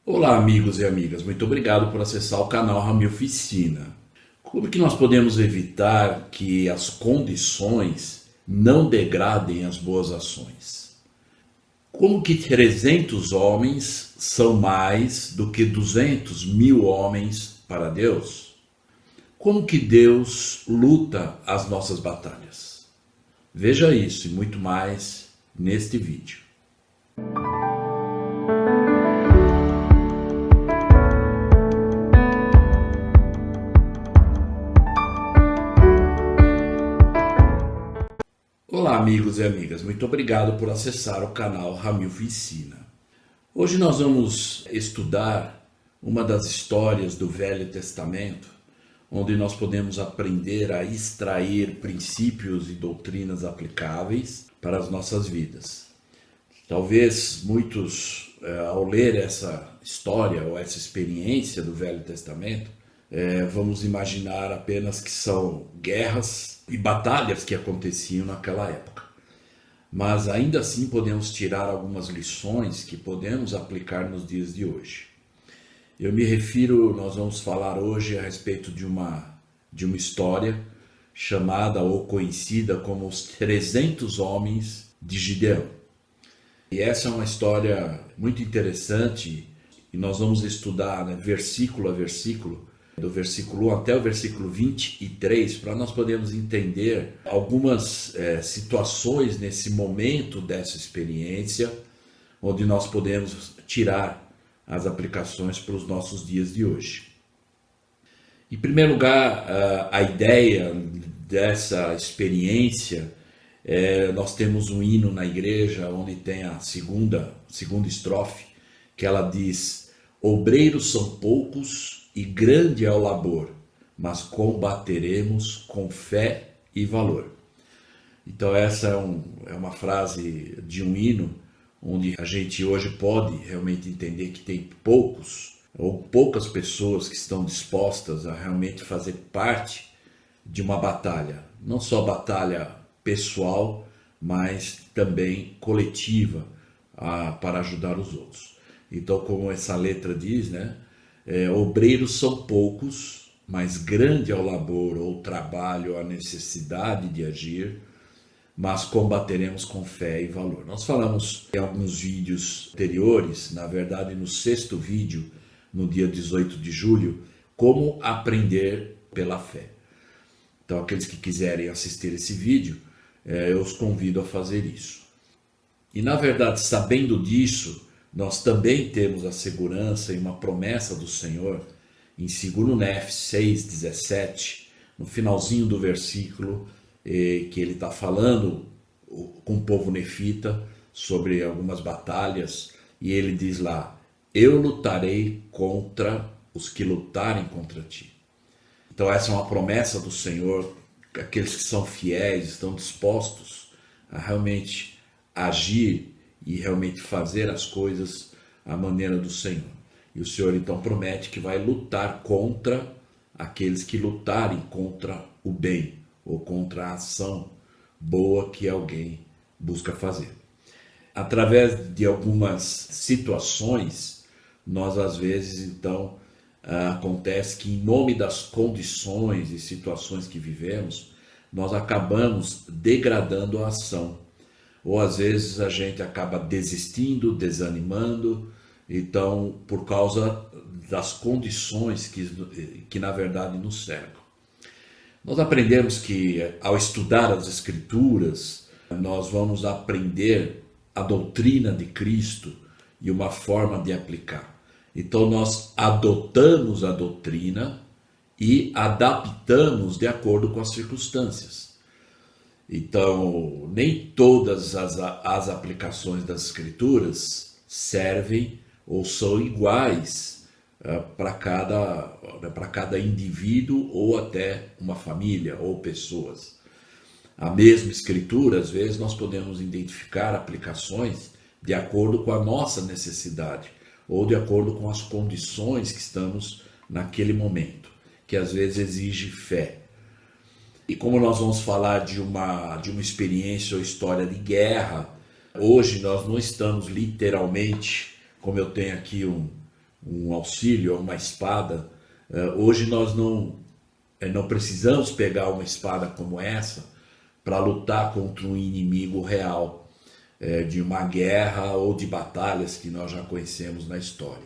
Olá, amigos e amigas, muito obrigado por acessar o canal Rami Oficina. Como que nós podemos evitar que as condições não degradem as boas ações? Como que 300 homens são mais do que 200.000 homens para Deus? Como que Deus luta as nossas batalhas? Veja isso e muito mais neste vídeo. Olá, amigos e amigas, muito obrigado por acessar o canal Rami Oficina. Hoje nós vamos estudar uma das histórias do Velho Testamento, onde nós podemos aprender a extrair princípios e doutrinas aplicáveis para as nossas vidas. Talvez muitos, ao ler essa história ou essa experiência do Velho Testamento, vamos imaginar apenas que são guerras e batalhas que aconteciam naquela época. Mas ainda assim podemos tirar algumas lições que podemos aplicar nos dias de hoje. Eu me refiro, nós vamos falar hoje a respeito de uma história chamada ou conhecida como os 300 homens de Gideão. E essa é uma história muito interessante e nós vamos estudar, né, versículo a versículo, do versículo 1 até o versículo 23, para nós podermos entender algumas situações nesse momento dessa experiência, onde nós podemos tirar as aplicações para os nossos dias de hoje. Em primeiro lugar, a ideia dessa experiência, nós temos um hino na igreja onde tem a segunda estrofe, que ela diz: obreiros são poucos e grande é o labor, mas combateremos com fé e valor. Então essa é uma frase de um hino, onde a gente hoje pode realmente entender que tem poucos ou poucas pessoas que estão dispostas a realmente fazer parte de uma batalha, não só batalha pessoal, mas também coletiva, para ajudar os outros. Então, como essa letra diz, né? Obreiros são poucos, mas grande é o labor ou o trabalho, a necessidade de agir, mas combateremos com fé e valor. Nós falamos em alguns vídeos anteriores, na verdade no 6º vídeo, no dia 18 de julho, como aprender pela fé. Então aqueles que quiserem assistir esse vídeo, eu os convido a fazer isso. E na verdade, sabendo disso, nós também temos a segurança e uma promessa do Senhor em 2 Nef 6,17, no finalzinho do versículo, que ele está falando com o povo nefita sobre algumas batalhas, e ele diz lá: eu lutarei contra os que lutarem contra ti. Então essa é uma promessa do Senhor, aqueles que são fiéis, estão dispostos a realmente agir e realmente fazer as coisas à maneira do Senhor. E o Senhor então promete que vai lutar contra aqueles que lutarem contra o bem, ou contra a ação boa que alguém busca fazer. Através de algumas situações, nós às vezes então acontece que em nome das condições e situações que vivemos, nós acabamos degradando a ação. Ou às vezes a gente acaba desistindo, desanimando, então por causa das condições que na verdade nos cercam. Nós aprendemos que ao estudar as Escrituras, nós vamos aprender a doutrina de Cristo e uma forma de aplicar. Então nós adotamos a doutrina e adaptamos de acordo com as circunstâncias. Então, nem todas as aplicações das Escrituras servem ou são iguais para cada indivíduo ou até uma família ou pessoas. A mesma Escritura, às vezes, nós podemos identificar aplicações de acordo com a nossa necessidade ou de acordo com as condições que estamos naquele momento, que às vezes exige fé. E como nós vamos falar de uma experiência ou história de guerra, hoje nós não estamos literalmente, como eu tenho aqui um auxílio, uma espada. Hoje nós não precisamos pegar uma espada como essa para lutar contra um inimigo real, de uma guerra ou de batalhas que nós já conhecemos na história.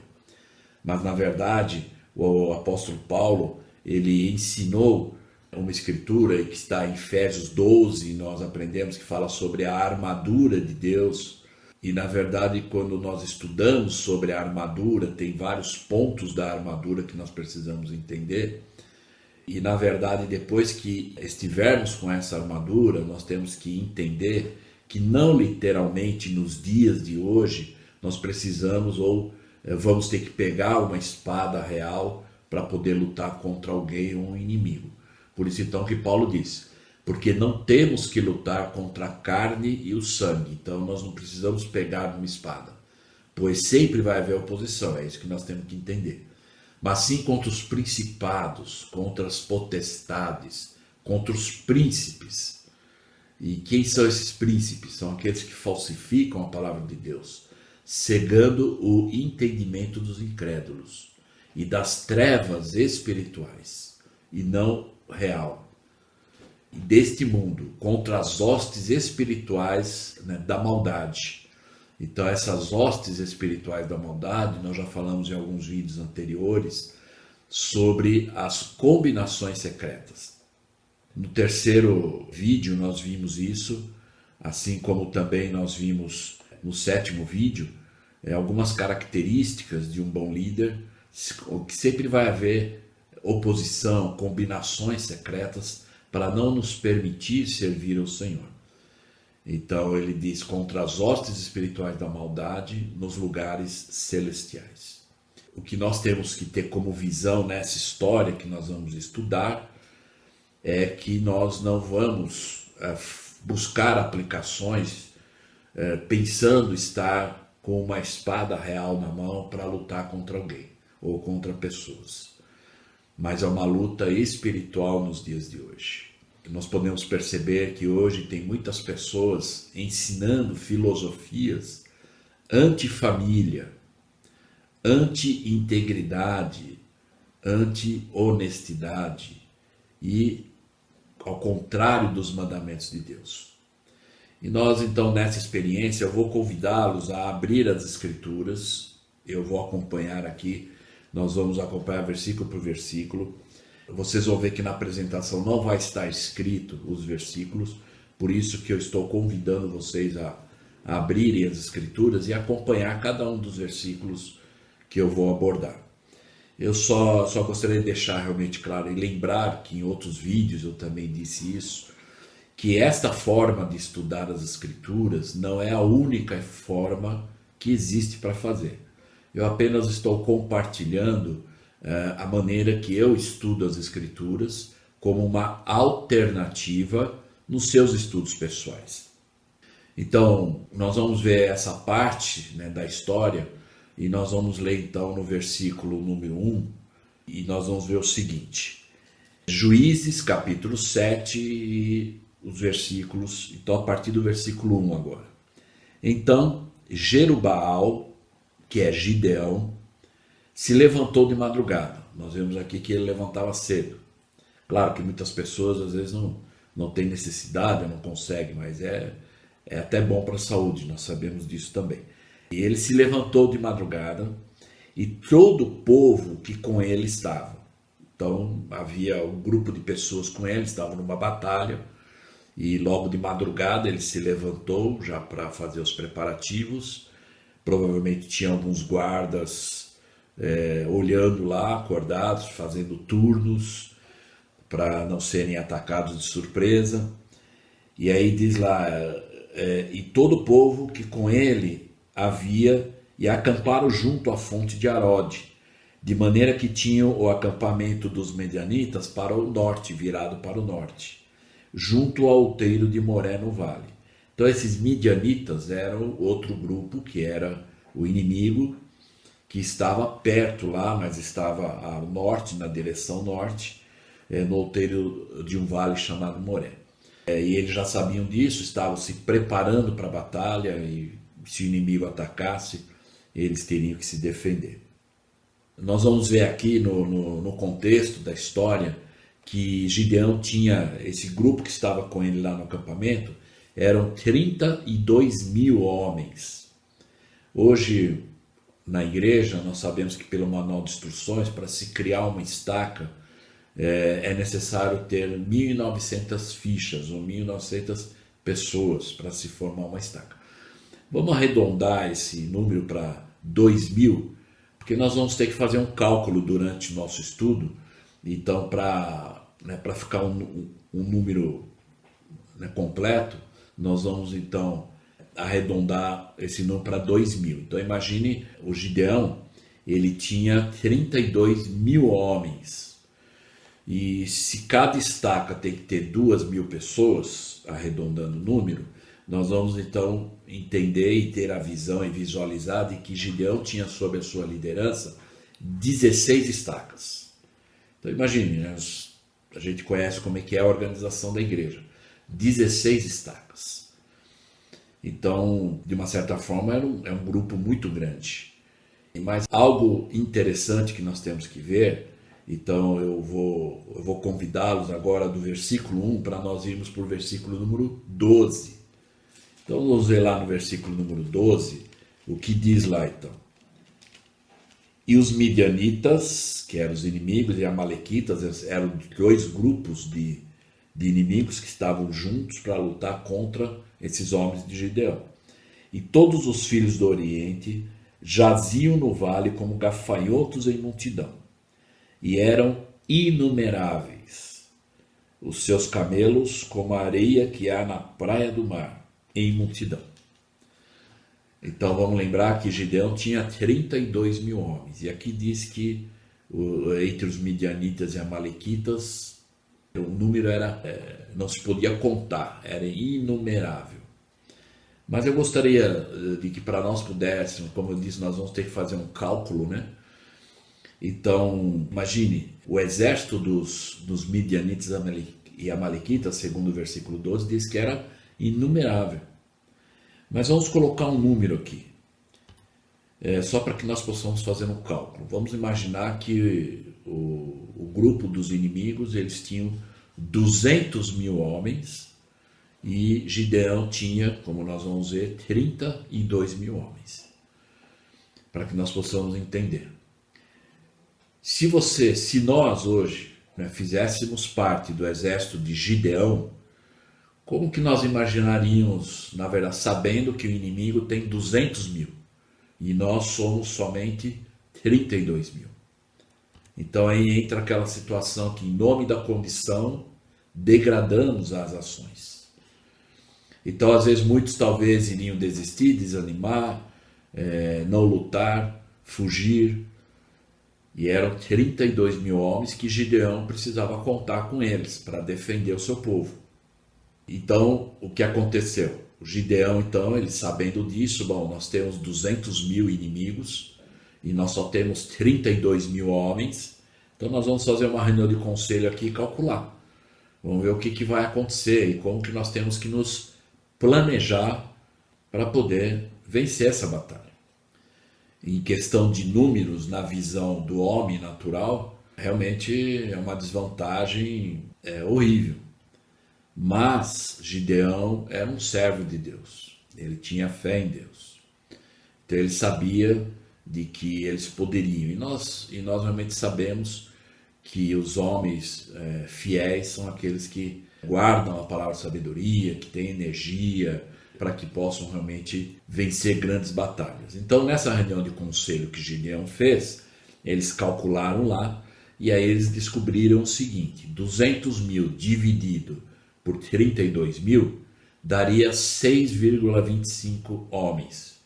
Mas na verdade, o apóstolo Paulo, ele ensinou uma escritura que está em Efésios 12, nós aprendemos que fala sobre a armadura de Deus. E na verdade, quando nós estudamos sobre a armadura, tem vários pontos da armadura que nós precisamos entender. E na verdade, depois que estivermos com essa armadura, nós temos que entender que não literalmente nos dias de hoje nós precisamos ou vamos ter que pegar uma espada real para poder lutar contra alguém ou um inimigo. Por isso então que Paulo diz, porque não temos que lutar contra a carne e o sangue, então nós não precisamos pegar uma espada, pois sempre vai haver oposição, é isso que nós temos que entender. Mas sim contra os principados, contra as potestades, contra os príncipes. E quem são esses príncipes? São aqueles que falsificam a palavra de Deus, cegando o entendimento dos incrédulos e das trevas espirituais, e não real, e deste mundo, contra as hostes espirituais, né, da maldade. Então essas hostes espirituais da maldade, nós já falamos em alguns vídeos anteriores sobre as combinações secretas. No terceiro vídeo nós vimos isso, assim como também nós vimos no sétimo vídeo, algumas características de um bom líder, que sempre vai haver oposição, combinações secretas para não nos permitir servir ao Senhor. Então ele diz contra as hostes espirituais da maldade nos lugares celestiais. O que nós temos que ter como visão nessa história que nós vamos estudar é que nós não vamos buscar aplicações pensando estar com uma espada real na mão para lutar contra alguém ou contra pessoas. Mas é uma luta espiritual nos dias de hoje. Nós podemos perceber que hoje tem muitas pessoas ensinando filosofias anti-família, anti-integridade, anti-honestidade e ao contrário dos mandamentos de Deus. E nós então nessa experiência eu vou convidá-los a abrir as escrituras, eu vou acompanhar aqui, nós vamos acompanhar versículo por versículo. Vocês vão ver que na apresentação não vai estar escrito os versículos, por isso que eu estou convidando vocês a abrirem as escrituras e acompanhar cada um dos versículos que eu vou abordar. Eu só gostaria de deixar realmente claro e lembrar que em outros vídeos eu também disse isso, que esta forma de estudar as escrituras não é a única forma que existe para fazer. Eu apenas estou compartilhando a maneira que eu estudo as escrituras como uma alternativa nos seus estudos pessoais. Então, nós vamos ver essa parte, né, da história e nós vamos ler então no versículo número 1 e nós vamos ver o seguinte. Juízes capítulo 7 e os versículos, então a partir do versículo 1 agora. Então, Jerubaal, que é Gideão, se levantou de madrugada. Nós vemos aqui que ele levantava cedo. Claro que muitas pessoas às vezes não têm necessidade, não conseguem, mas é até bom para a saúde, nós sabemos disso também. E ele se levantou de madrugada e todo o povo que com ele estava. Então havia um grupo de pessoas com ele, estavam numa batalha e logo de madrugada ele se levantou já para fazer os preparativos. Provavelmente tinha alguns guardas olhando lá, acordados, fazendo turnos para não serem atacados de surpresa. E aí diz lá, e todo o povo que com ele havia, e acamparam junto à fonte de Arode, de maneira que tinham o acampamento dos medianitas para o norte, virado para o norte, junto ao outeiro de Moré no vale. Então esses midianitas eram outro grupo que era o inimigo, que estava perto lá, mas estava ao norte, na direção norte, no outeiro de um vale chamado Moré. E eles já sabiam disso, estavam se preparando para a batalha e se o inimigo atacasse, eles teriam que se defender. nós vamos ver aqui no contexto da história que Gideão tinha esse grupo que estava com ele lá no acampamento, eram 32.000 homens. Hoje, na igreja, nós sabemos que pelo manual de instruções, para se criar uma estaca, é necessário ter 1.900 fichas ou 1.900 pessoas para se formar uma estaca. Vamos arredondar esse número para 2.000, porque nós vamos ter que fazer um cálculo durante o nosso estudo. Então, para ficar um número, né, completo, nós vamos então arredondar esse número para 2.000. Então imagine, o Gideão, ele tinha 32.000 homens. E se cada estaca tem que ter 2.000 pessoas, arredondando o número, nós vamos então entender e ter a visão e visualizar de que Gideão tinha sob a sua liderança 16 estacas. Então imagine, né? A gente conhece como é que é a organização da igreja. 16 estacas. Então, de uma certa forma, é um grupo muito grande. Mas algo interessante que nós temos que ver, então eu vou convidá-los agora do versículo 1 para nós irmos para o versículo número 12. Então vamos ver lá no versículo número 12, o que diz lá então. E os midianitas, que eram os inimigos, e amalequitas, eram dois grupos de inimigos que estavam juntos para lutar contra esses homens de Gideão. E todos os filhos do Oriente jaziam no vale como gafanhotos em multidão, e eram inumeráveis, os seus camelos como a areia que há na praia do mar, em multidão. Então vamos lembrar que Gideão tinha 32.000 homens, e aqui diz que entre os midianitas e amalequitas, o número não se podia contar, era inumerável. Mas eu gostaria de que para nós pudéssemos, como eu disse, nós vamos ter que fazer um cálculo, né? Então, imagine, o exército dos midianitas e amalequitas, segundo o versículo 12, diz que era inumerável. Mas vamos colocar um número aqui, só para que nós possamos fazer um cálculo. Vamos imaginar que o grupo dos inimigos, eles tinham 200.000 homens, e Gideão tinha, como nós vamos ver, 32.000 homens. Para que nós possamos entender. Se nós hoje, né, fizéssemos parte do exército de Gideão, como que nós imaginaríamos, na verdade, sabendo que o inimigo tem 200.000 e nós somos somente 32.000? Então aí entra aquela situação que, em nome da condição, degradamos as ações. Então, às vezes, muitos talvez iriam desistir, desanimar, não lutar, fugir. E eram 32.000 homens que Gideão precisava contar com eles para defender o seu povo. Então, o que aconteceu? O Gideão, então, ele sabendo disso, nós temos 200.000 inimigos e nós só temos 32.000 homens. Então, nós vamos fazer uma reunião de conselho aqui e calcular. Vamos ver o que vai acontecer e como que nós temos que nos planejar para poder vencer essa batalha. Em questão de números, na visão do homem natural, realmente é uma desvantagem horrível. Mas Gideão era um servo de Deus, ele tinha fé em Deus. Então ele sabia de que eles poderiam. E nós realmente sabemos que os homens fiéis são aqueles que guardam a palavra de sabedoria, que têm energia para que possam realmente vencer grandes batalhas. Então, nessa reunião de conselho que Gideão fez, eles calcularam lá e aí eles descobriram o seguinte: 200.000 dividido por 32.000 daria 6,25 homens.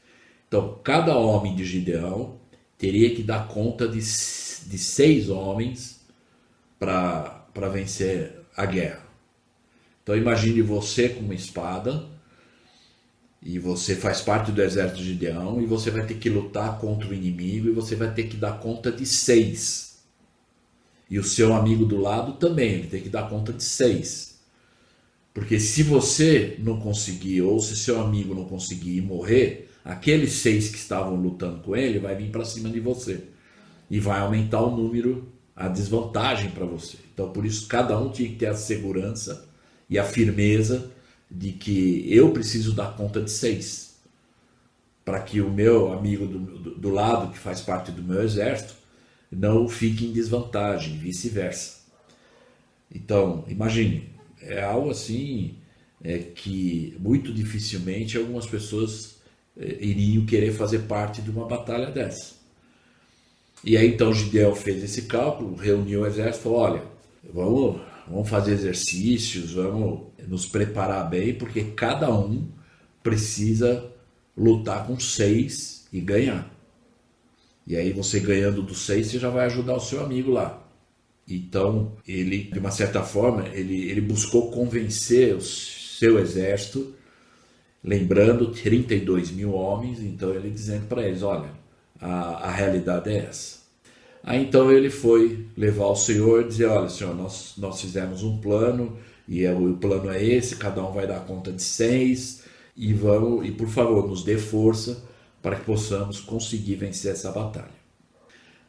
Então, cada homem de Gideão teria que dar conta de 6 homens para vencer a guerra. Então imagine você com uma espada, e você faz parte do exército de Gideão, e você vai ter que lutar contra o inimigo, e você vai ter que dar conta de 6. E o seu amigo do lado também, ele tem que dar conta de 6. Porque se você não conseguir, ou se seu amigo não conseguir morrer, aqueles 6 que estavam lutando com ele vai vir para cima de você. e vai aumentar o número, a desvantagem para você. Então, por isso, cada um tinha que ter a segurança e a firmeza de que eu preciso dar conta de 6, para que o meu amigo do lado, que faz parte do meu exército, não fique em desvantagem, vice-versa. Então, imagine, é algo assim que muito dificilmente algumas pessoas iriam querer fazer parte de uma batalha dessa. E aí então Gideão fez esse cálculo, reuniu o exército e falou, olha, vamos fazer exercícios, vamos nos preparar bem, porque cada um precisa lutar com 6 e ganhar. E aí você ganhando dos 6, você já vai ajudar o seu amigo lá. Então ele, de uma certa forma, ele buscou convencer o seu exército, lembrando 32 mil homens, então ele dizendo para eles, olha, a realidade é essa. Aí então ele foi levar o Senhor e dizer, olha Senhor, nós fizemos um plano, e o plano é esse, cada um vai dar conta de 6, e por favor, nos dê força para que possamos conseguir vencer essa batalha.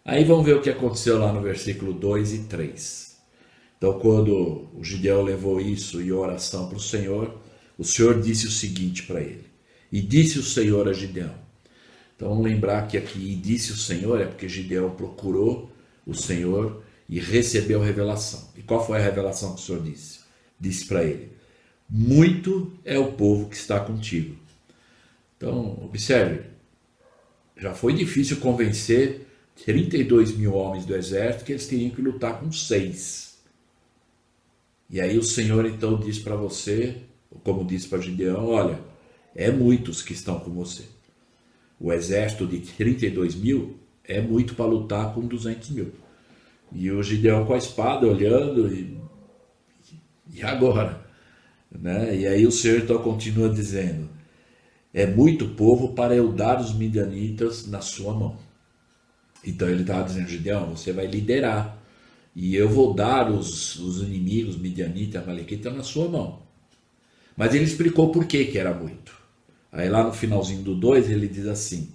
Aí vamos ver o que aconteceu lá no versículo 2 e 3. Então quando o Gideão levou isso e oração para o Senhor disse o seguinte para ele, e disse o Senhor a Gideão. Então vamos lembrar que aqui e disse o Senhor é porque Gideão procurou o Senhor e recebeu a revelação. E qual foi a revelação que o Senhor disse? Disse para ele, muito é o povo que está contigo. Então observe, já foi difícil convencer 32 mil homens do exército que eles teriam que lutar com 6. E aí o Senhor então diz para você, como disse para Gideão, olha, é muitos que estão com você. O exército de 32 mil é muito para lutar com 200 mil. E o Gideão com a espada olhando, e agora? Né? E aí o Senhor então continua dizendo, é muito povo para eu dar os midianitas na sua mão. Então ele estava dizendo, Gideão, você vai liderar, e eu vou dar os inimigos, midianitas, amalequitas, na sua mão. Mas ele explicou por que era muito. Aí lá no finalzinho do 2 ele diz assim,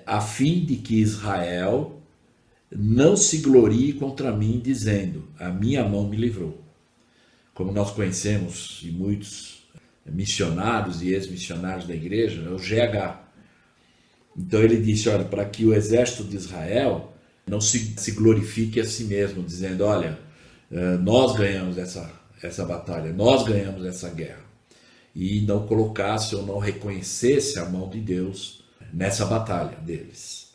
a fim de que Israel não se glorie contra mim, dizendo, a minha mão me livrou. Como nós conhecemos, e muitos missionários e ex-missionários da igreja, é o GH. Então ele disse, olha, para que o exército de Israel não se glorifique a si mesmo, dizendo, olha, nós ganhamos essa batalha, nós ganhamos essa guerra. E não colocasse ou não reconhecesse a mão de Deus nessa batalha deles.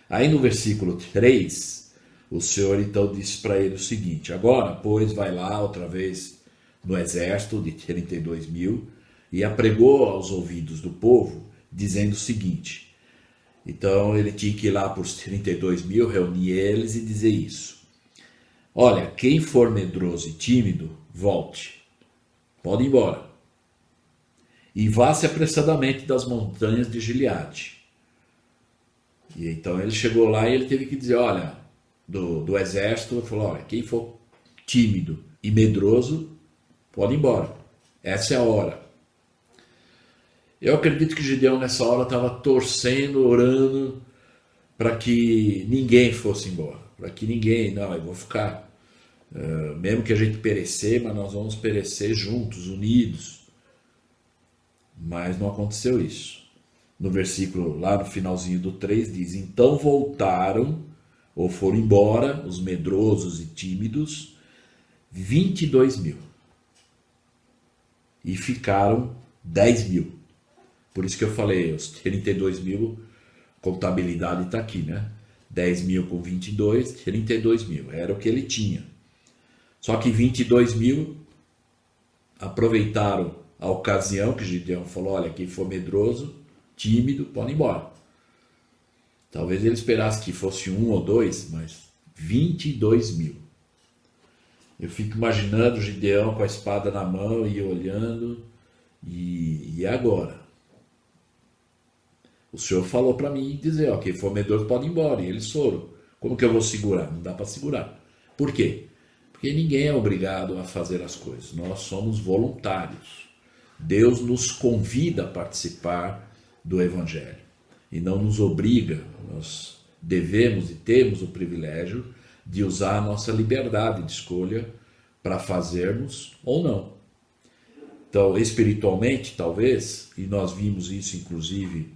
Aí no versículo 3, o Senhor então disse para ele o seguinte, agora, pois, vai lá outra vez no exército de 32 mil e apregou aos ouvidos do povo, dizendo o seguinte, então ele tinha que ir lá para os 32 mil, reunir eles e dizer isso. Olha, quem for medroso e tímido, volte, pode ir embora. E vá-se apressadamente das montanhas de Gileade. E então ele chegou lá e ele teve que dizer, olha, do exército, ele falou, olha, quem for tímido e medroso, pode ir embora. Essa é a hora. Eu acredito que Gideão nessa hora estava torcendo, orando, para que ninguém fosse embora. Para que ninguém, não, eu vou ficar, mesmo que a gente perecer, mas nós vamos perecer juntos, unidos. Mas não aconteceu isso. No versículo, lá no finalzinho do 3, diz, então voltaram, ou foram embora, os medrosos e tímidos, 22 mil. E ficaram 10 mil. Por isso que eu falei, os 32 mil, contabilidade está aqui, né? 10 mil com 22, 32 mil. Era o que ele tinha. Só que 22 mil aproveitaram a ocasião que Gideão falou, olha, quem for medroso, tímido, pode ir embora. Talvez ele esperasse que fosse 1 ou 2, mas 22 mil. Eu fico imaginando Gideão com a espada na mão e olhando, e agora? O Senhor falou para mim dizer, ó, quem for medroso pode ir embora, e eles foram. Como que eu vou segurar? Não dá para segurar. Por quê? Porque ninguém é obrigado a fazer as coisas, nós somos voluntários. Deus nos convida a participar do Evangelho e não nos obriga, nós devemos e temos o privilégio de usar a nossa liberdade de escolha para fazermos ou não. Então, espiritualmente, talvez, e nós vimos isso inclusive,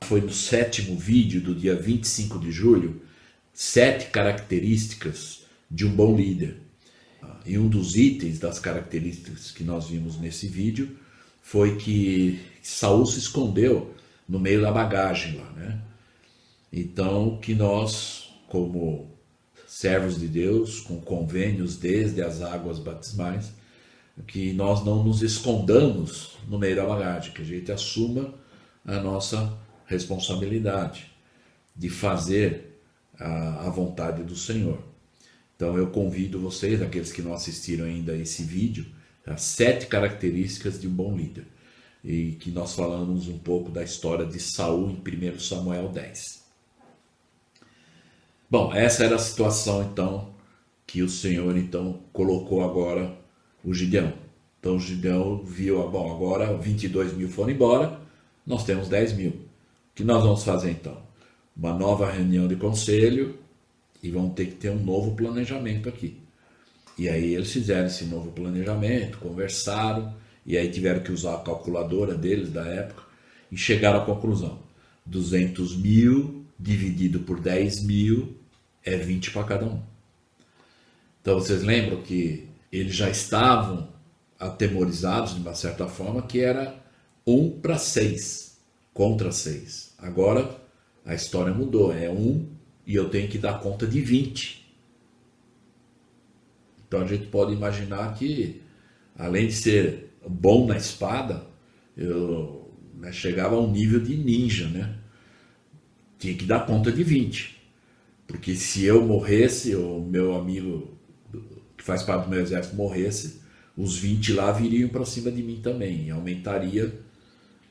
foi no 7º vídeo do dia 25 de julho, 7 características de um bom líder. E um dos itens das características que nós vimos nesse vídeo foi que Saul se escondeu no meio da bagagem lá, né? Então, que nós, como servos de Deus, com convênios desde as águas batismais, que nós não nos escondamos no meio da bagagem, que a gente assuma a nossa responsabilidade de fazer a vontade do Senhor. Então eu convido vocês, aqueles que não assistiram ainda a esse vídeo, as 7 características de um bom líder, e que nós falamos um pouco da história de Saul em 1 Samuel 10. Bom, essa era a situação então que o Senhor então colocou agora o Gideão. Então o Gideão viu, bom, agora 22 mil foram embora, nós temos 10 mil. O que nós vamos fazer então? Uma nova reunião de conselho e vamos ter que ter um novo planejamento aqui. E aí eles fizeram esse novo planejamento, conversaram, e aí tiveram que usar a calculadora deles da época e chegaram à conclusão: 200 mil dividido por 10 mil é 20 para cada um. Então vocês lembram que eles já estavam atemorizados de uma certa forma, que era 1 para 6 contra 6. Agora a história mudou, é 1 e eu tenho que dar conta de 20. Então a gente pode imaginar que, além de ser bom na espada, eu chegava a um nível de ninja, né? Tinha que dar conta de 20. Porque se eu morresse, ou meu amigo que faz parte do meu exército morresse, os 20 lá viriam para cima de mim também. E aumentaria,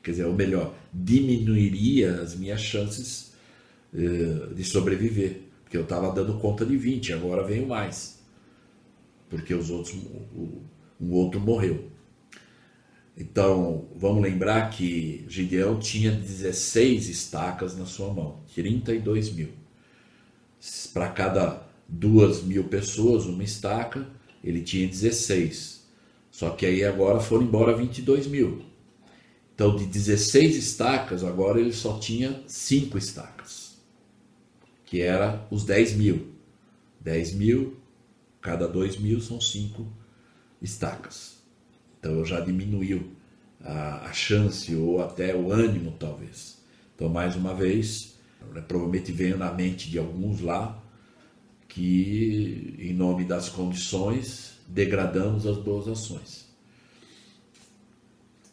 quer dizer, ou melhor, diminuiria as minhas chances de sobreviver. Porque eu estava dando conta de 20, agora veio mais. Porque os outros, um outro morreu. Então, vamos lembrar que Gideão tinha 16 estacas na sua mão, 32 mil. Para cada 2 mil pessoas, uma estaca, ele tinha 16. Só que aí agora foram embora 22 mil. Então, de 16 estacas, agora ele só tinha 5 estacas, que era os 10 mil. 10 mil, cada 2 mil são 5 estacas. Então já diminuiu a chance ou até o ânimo, talvez. Então, mais uma vez, provavelmente veio na mente de alguns lá que, em nome das condições, degradamos as boas ações.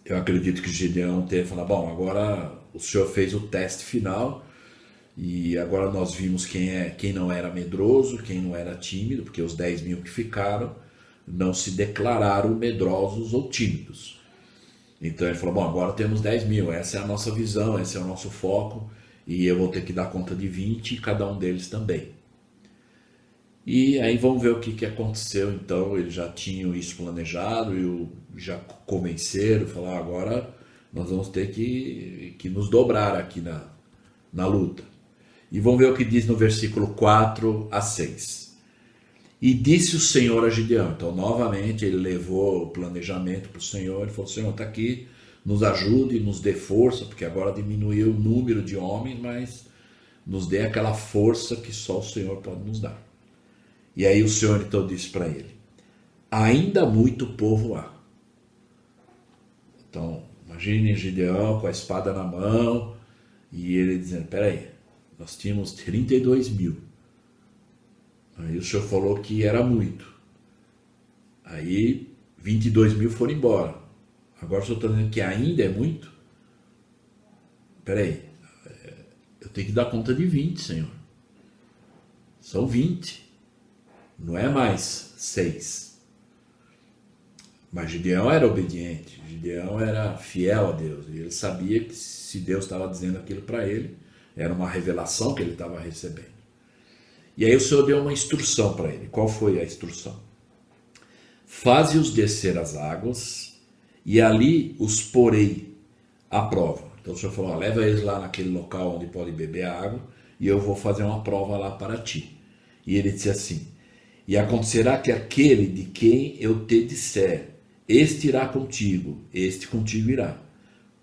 Eu acredito que Gideão tenha falado: bom, agora o senhor fez o teste final e agora nós vimos quem não era medroso, quem não era tímido, porque os 10 mil que ficaram não se declararam medrosos ou tímidos. Então ele falou: bom, agora temos 10 mil, essa é a nossa visão, esse é o nosso foco, e eu vou ter que dar conta de 20 e cada um deles também. E aí vamos ver o que aconteceu. Então eles já tinham isso planejado e já convenceram, falaram: agora nós vamos ter que nos dobrar aqui na luta. E vamos ver o que diz no versículo 4 a 6. E disse o Senhor a Gideão. Então, novamente, ele levou o planejamento para o Senhor. Ele falou: Senhor, está aqui, nos ajude, nos dê força, porque agora diminuiu o número de homens, mas nos dê aquela força que só o Senhor pode nos dar. E aí o Senhor então disse para ele: ainda muito povo há. Então, imagine Gideão com a espada na mão, e ele dizendo: peraí, nós tínhamos 32 mil. Aí o senhor falou que era muito. Aí 22 mil foram embora. Agora o senhor está dizendo que ainda é muito? Peraí, eu tenho que dar conta de 20, Senhor. São 20. Não é mais 6. Mas Gideão era obediente. Gideão era fiel a Deus. E ele sabia que se Deus estava dizendo aquilo para ele, era uma revelação que ele estava recebendo. E aí o Senhor deu uma instrução para ele. Qual foi a instrução? Faze-os descer as águas e ali os porei à prova. Então o Senhor falou: leva eles lá naquele local onde pode beber a água e eu vou fazer uma prova lá para ti. E ele disse assim: e acontecerá que aquele de quem eu te disser, este irá contigo, este contigo irá.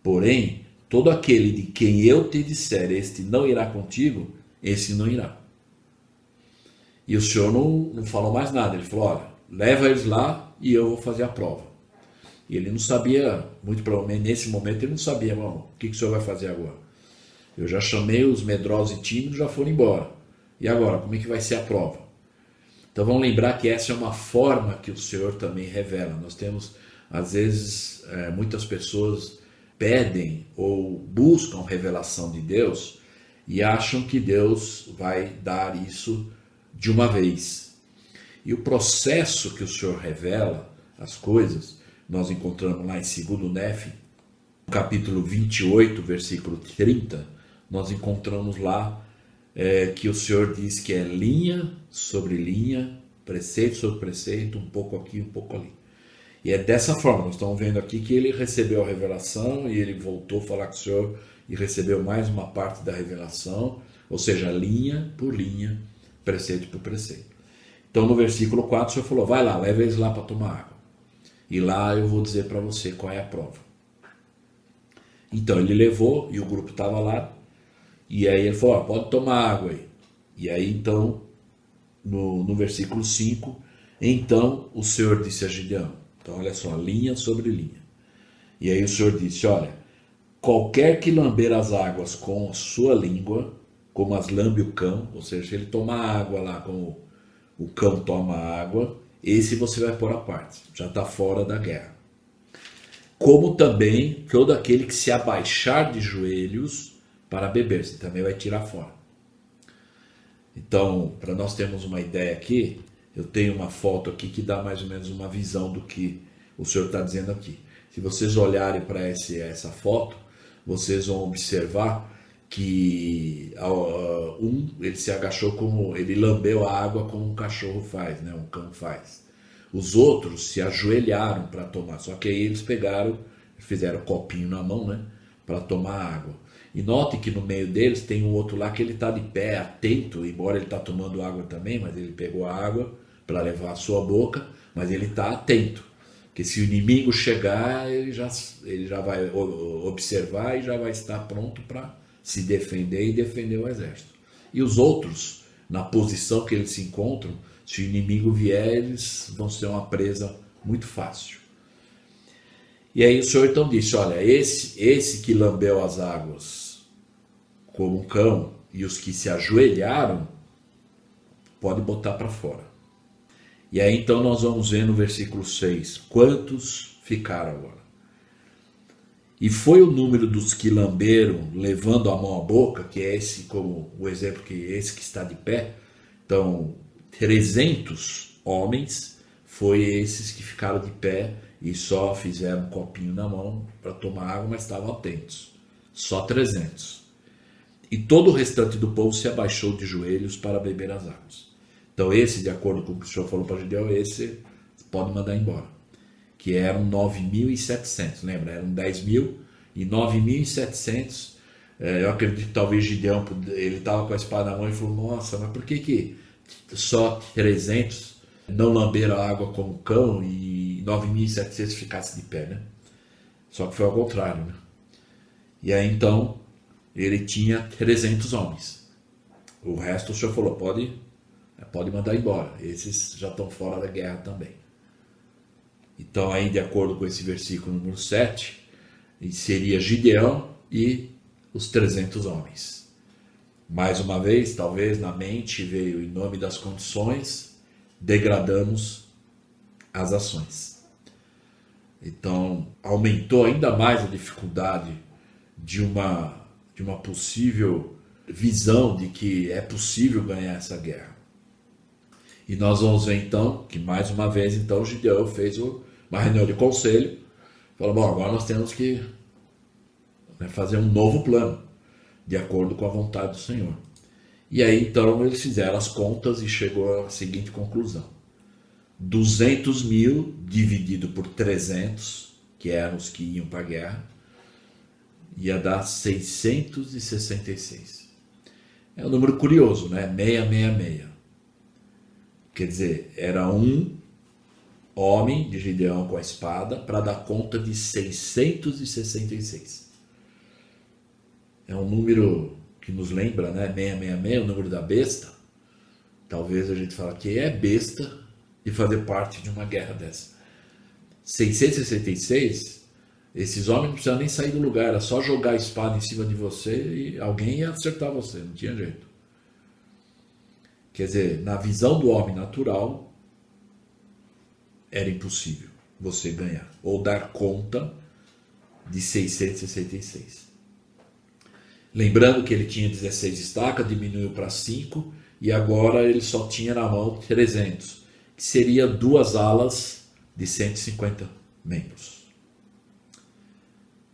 Porém, todo aquele de quem eu te disser, este não irá contigo, esse não irá. E o Senhor não falou mais nada. Ele falou: olha, leva eles lá e eu vou fazer a prova. E ele não sabia, muito provavelmente nesse momento ele não sabia, o que o Senhor vai fazer agora? Eu já chamei os medrosos e tímidos, já foram embora. E agora, como é que vai ser a prova? Então vamos lembrar que essa é uma forma que o Senhor também revela. Nós temos, às vezes, muitas pessoas pedem ou buscam revelação de Deus e acham que Deus vai dar isso de uma vez. E o processo que o Senhor revela as coisas, nós encontramos lá em 2 Néfi, no capítulo 28, versículo 30, nós encontramos lá que o Senhor diz que é linha sobre linha, preceito sobre preceito, um pouco aqui, um pouco ali. E é dessa forma, nós estamos vendo aqui que ele recebeu a revelação e ele voltou a falar com o Senhor e recebeu mais uma parte da revelação, ou seja, linha por linha, preceito por preceito. Então no versículo 4 o Senhor falou: vai lá, leva eles lá para tomar água. E lá eu vou dizer para você qual é a prova. Então ele levou e o grupo estava lá. E aí ele falou: pode tomar água aí. E aí então, no versículo 5, então o Senhor disse a Gideão. Então olha só, linha sobre linha. E aí o Senhor disse: olha, qualquer que lamber as águas com a sua língua, como as lambe o cão, ou seja, se ele tomar água lá como o cão toma água, esse você vai pôr à parte, já está fora da guerra. Como também todo aquele que se abaixar de joelhos para beber, você também vai tirar fora. Então, para nós termos uma ideia aqui, eu tenho uma foto aqui que dá mais ou menos uma visão do que o Senhor está dizendo aqui. Se vocês olharem para essa foto, vocês vão observar que ele se agachou como, ele lambeu a água como um cachorro faz, né? Um cão faz. Os outros se ajoelharam para tomar, só que aí eles fizeram copinho na mão, né? Para tomar água. E note que no meio deles tem um outro lá que ele está de pé, atento, embora ele está tomando água também, mas ele pegou a água para levar à sua boca, mas ele está atento. Porque se o inimigo chegar, ele já vai observar e já vai estar pronto para se defender e defender o exército. E os outros, na posição que eles se encontram, se o inimigo vier, eles vão ser uma presa muito fácil. E aí o Senhor então disse: olha, esse que lambeu as águas como um cão e os que se ajoelharam, pode botar para fora. E aí então nós vamos ver no versículo 6, quantos ficaram agora. E foi o número dos que lamberam, levando a mão à boca, que é esse, como o exemplo que esse que está de pé. Então, 300 homens, foi esses que ficaram de pé e só fizeram um copinho na mão para tomar água, mas estavam atentos. Só 300. E todo o restante do povo se abaixou de joelhos para beber as águas. Então esse, de acordo com o que o Senhor falou para Gideão, esse pode mandar embora. Que eram 9.700, lembra? Eram 10.000 e 9.700. Eu acredito que talvez Gideão, ele estava com a espada na mão e falou: nossa, mas por que só 300 não lamberam a água como cão e 9.700 ficassem de pé, né? Só que foi ao contrário, né? E aí então ele tinha 300 homens. O resto o Senhor falou: pode mandar embora. Esses já estão fora da guerra também. Então aí, de acordo com esse versículo número 7, seria Gideão e os 300 homens. Mais uma vez, talvez na mente veio: em nome das condições, degradamos as ações. Então aumentou ainda mais a dificuldade de uma possível visão de que é possível ganhar essa guerra. E nós vamos ver então que mais uma vez então Gideão fez uma reunião de conselho, falou: bom, agora nós temos que fazer um novo plano, de acordo com a vontade do Senhor. E aí então eles fizeram as contas e chegou à seguinte conclusão: 200.000 dividido por 300, que eram os que iam para a guerra, ia dar 666. É um número curioso, né? 666. Quer dizer, era um homem de Gideão com a espada para dar conta de 666. É um número que nos lembra, né? 666, o número da besta. Talvez a gente fale que é besta de fazer parte de uma guerra dessa. 666, esses homens não precisavam nem sair do lugar, era só jogar a espada em cima de você e alguém ia acertar você, não tinha jeito. Quer dizer, na visão do homem natural, era impossível você ganhar ou dar conta de 666. Lembrando que ele tinha 16 estacas, diminuiu para 5 e agora ele só tinha na mão 300, que seria 2 alas de 150 membros.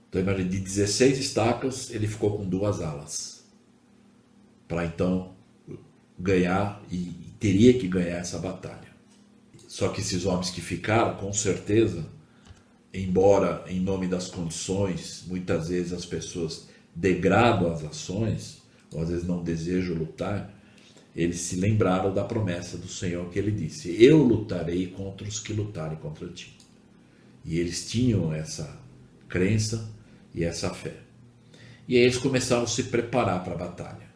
Então imagine, de 16 estacas ele ficou com 2 alas para então ganhar, e teria que ganhar essa batalha. Só que esses homens que ficaram, com certeza, embora em nome das condições, muitas vezes as pessoas degradam as ações, ou às vezes não desejam lutar, eles se lembraram da promessa do Senhor que ele disse: eu lutarei contra os que lutarem contra ti. E eles tinham essa crença e essa fé. E aí eles começaram a se preparar para a batalha.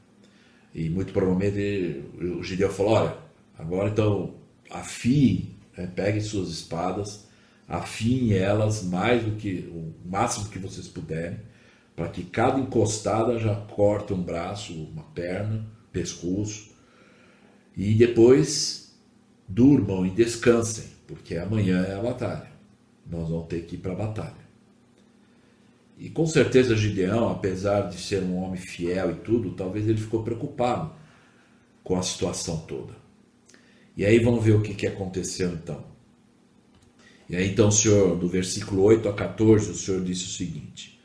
E muito provavelmente o Gideão falou: olha, agora então afiem, peguem suas espadas, afiem elas mais do que o máximo que vocês puderem, para que cada encostada já corte um braço, uma perna, pescoço, e depois durmam e descansem, porque amanhã é a batalha. Nós vamos ter que ir para a batalha. E com certeza Gideão, apesar de ser um homem fiel e tudo, talvez ele ficou preocupado com a situação toda. E aí vamos ver o que aconteceu então. E aí então o Senhor, do versículo 8 a 14, o Senhor disse o seguinte: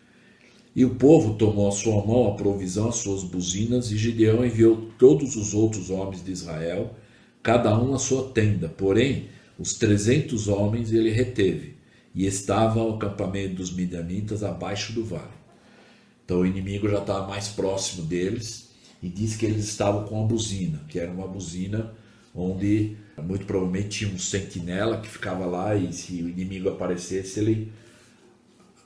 e o povo tomou à sua mão a provisão, as suas buzinas, e Gideão enviou todos os outros homens de Israel, cada um à sua tenda. Porém, os 300 homens ele reteve, e estava o acampamento dos midianitas abaixo do vale. Então o inimigo já estava mais próximo deles, e diz que eles estavam com a buzina, que era uma buzina onde muito provavelmente tinha um sentinela que ficava lá, e se o inimigo aparecesse,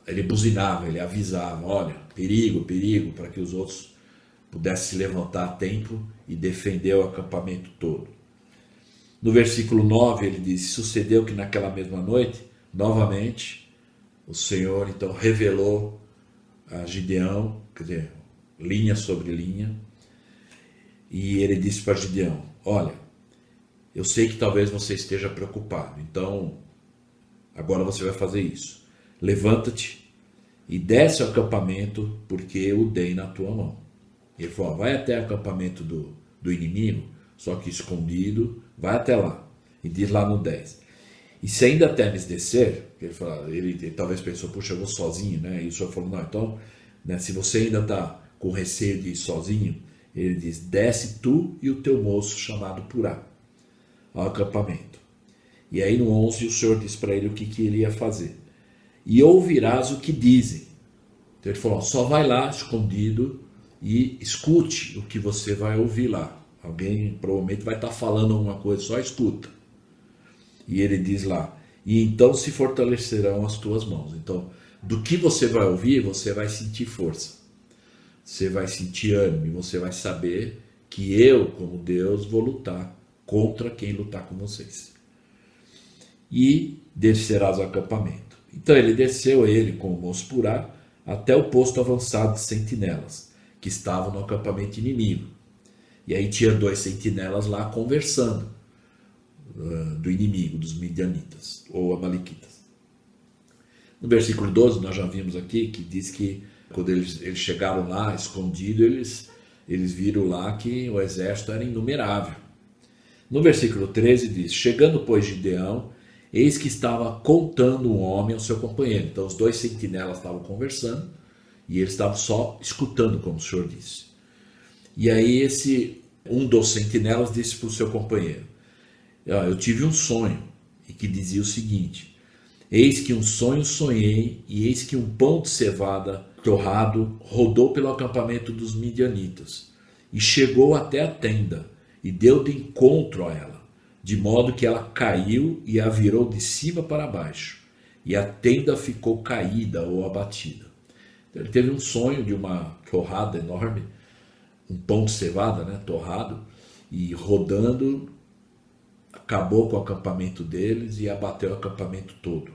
ele buzinava, ele avisava: olha, perigo, perigo, para que os outros pudessem se levantar a tempo e defender o acampamento todo. No versículo 9 ele diz: sucedeu que naquela mesma noite, novamente, o Senhor então revelou a Gideão, quer dizer, linha sobre linha, e ele disse para Gideão: olha, eu sei que talvez você esteja preocupado, então agora você vai fazer isso. Levanta-te e desce ao acampamento, porque eu o dei na tua mão. E ele falou: vai até o acampamento do inimigo, só que escondido, vai até lá. E diz lá no 10: e se ainda temes descer, ele talvez pensou: puxa, eu vou sozinho, né? E o Senhor falou: não, então, né, se você ainda está com receio de ir sozinho, ele diz: desce tu e o teu moço chamado Purá ao acampamento. E aí no 11 o Senhor disse para ele o que ele ia fazer: e ouvirás o que dizem. Então ele falou: só vai lá escondido e escute o que você vai ouvir lá. Alguém provavelmente vai estar falando alguma coisa, só escuta. E ele diz lá: e então se fortalecerão as tuas mãos. Então, do que você vai ouvir, você vai sentir força, você vai sentir ânimo, e você vai saber que eu, como Deus, vou lutar contra quem lutar com vocês. E descerás ao acampamento. Então ele desceu, ele com o moço Purá, até o posto avançado de sentinelas, que estavam no acampamento inimigo. E aí tinha 2 sentinelas lá conversando, do inimigo, dos midianitas, ou amalequitas. No versículo 12, nós já vimos aqui, que diz que quando eles chegaram lá, escondido, eles viram lá que o exército era inumerável. No versículo 13 diz: chegando, pois, Gideão, eis que estava contando um homem ao seu companheiro. Então os 2 sentinelas estavam conversando, e eles estavam só escutando, como o Senhor disse. E aí um dos sentinelas disse para o seu companheiro: eu tive um sonho, e que dizia o seguinte: eis que um sonho sonhei, e eis que um pão de cevada torrado rodou pelo acampamento dos midianitas, e chegou até a tenda e deu de encontro a ela, de modo que ela caiu e a virou de cima para baixo, e a tenda ficou caída ou abatida. Então, ele teve um sonho de uma torrada enorme, um pão de cevada, né, torrado, e rodando, acabou com o acampamento deles e abateu o acampamento todo.